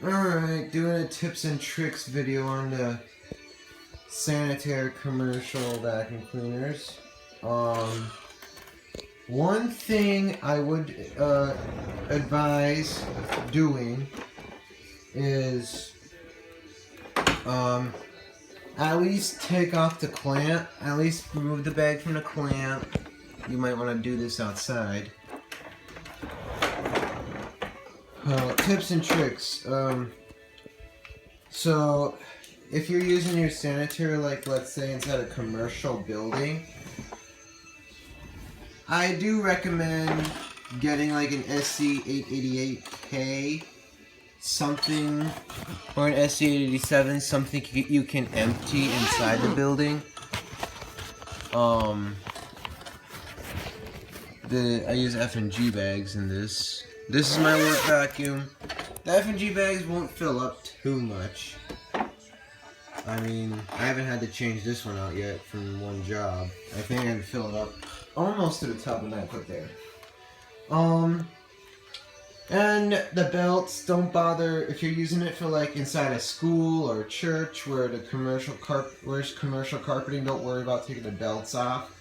Alright, doing a tips and tricks video on the Sanitaire commercial vacuum cleaners. One thing I would advise doing is at least take off the clamp, at least remove the bag from the clamp. You might want to do this outside. Tips and tricks. So if you're using your sanitaire, like let's say inside a commercial building, I do recommend getting like an SC888K something, or an SC887, something you can empty inside the building. I use F&G bags in this. This is my work vacuum. The F&G bags won't fill up too much. I mean, I haven't had to change this one out yet from one job. I think I can fill it up almost to the top of that I put there. And the belts, don't bother if you're using it for like inside a school or a church where the commercial carpeting, don't worry about taking the belts off,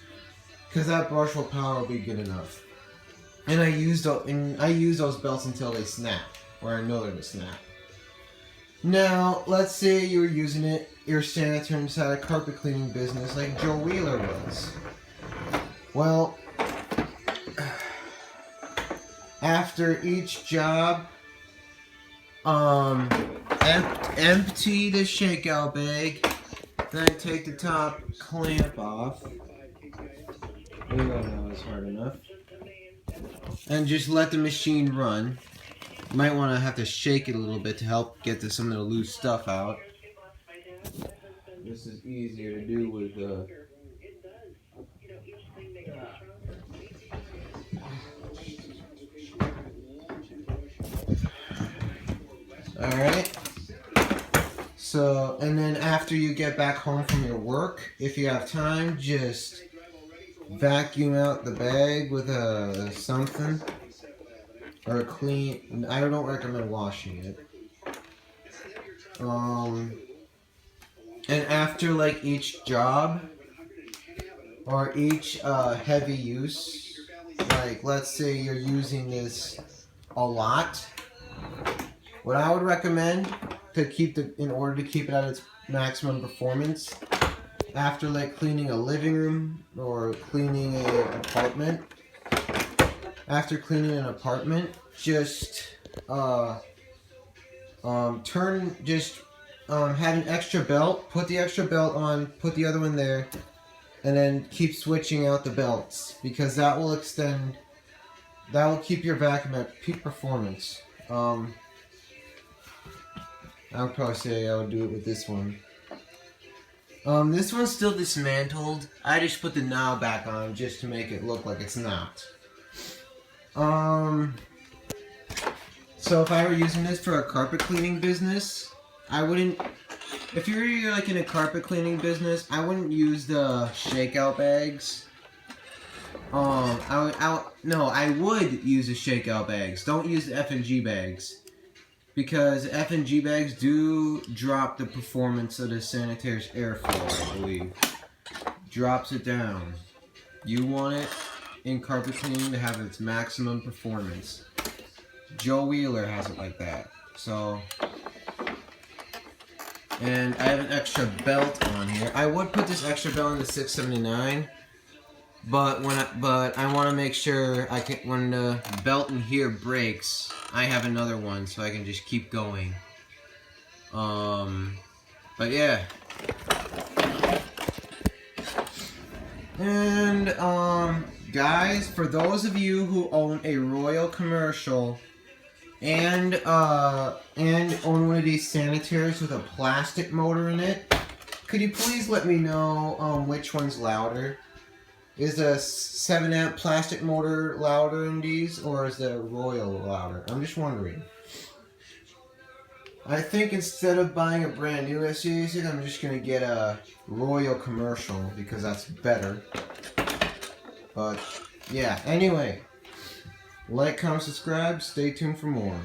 because that brushable power will be good enough. And I use those belts until they snap, or I know they're gonna snap. Now, let's say you're using your sanitaire inside a carpet cleaning business like Joe Wheeler was. Well, after each job, empty the shakeout bag, then take the top clamp off. Maybe that was hard enough. And just let the machine run. You might want to have to shake it a little bit to help get some of the loose stuff out. This is easier to do with Alright. So, and then after you get back home from your work, if you have time, just vacuum out the bag with something. Or a clean. I don't recommend washing it. And after like each job or each heavy use, like let's say you're using this a lot, what I would recommend in order to keep it at its maximum performance, after like cleaning a living room or cleaning an apartment. After cleaning an apartment, just have an extra belt, put the extra belt on, put the other one there, and then keep switching out the belts, because that will keep your vacuum at peak performance. I would probably say I would do it with this one. This one's still dismantled. I just put the knob back on just to make it look like it's not. So if I were using this for a carpet cleaning business, I wouldn't, if you're like in a carpet cleaning business, I wouldn't use the shakeout bags. I would use the shakeout bags. Don't use the F&G bags, because F&G bags do drop the performance of the Sanitaire's airflow, I believe. Drops it down. You want it in carpet cleaning to have its maximum performance. Joe Wheeler has it like that. So, and I have an extra belt on here. I would put this extra belt in the 679, but I want to make sure when the belt in here breaks, I have another one so I can just keep going. But yeah. And guys, for those of you who own a Royal Commercial and own one of these sanitaires with a plastic motor in it, could you please let me know which one's louder? Is a 7-amp plastic motor louder in these, or is the Royal louder? I'm just wondering. I think instead of buying a brand new SC886, I'm just going to get a Royal Commercial, because that's better. But, yeah, anyway. Like, comment, subscribe, stay tuned for more.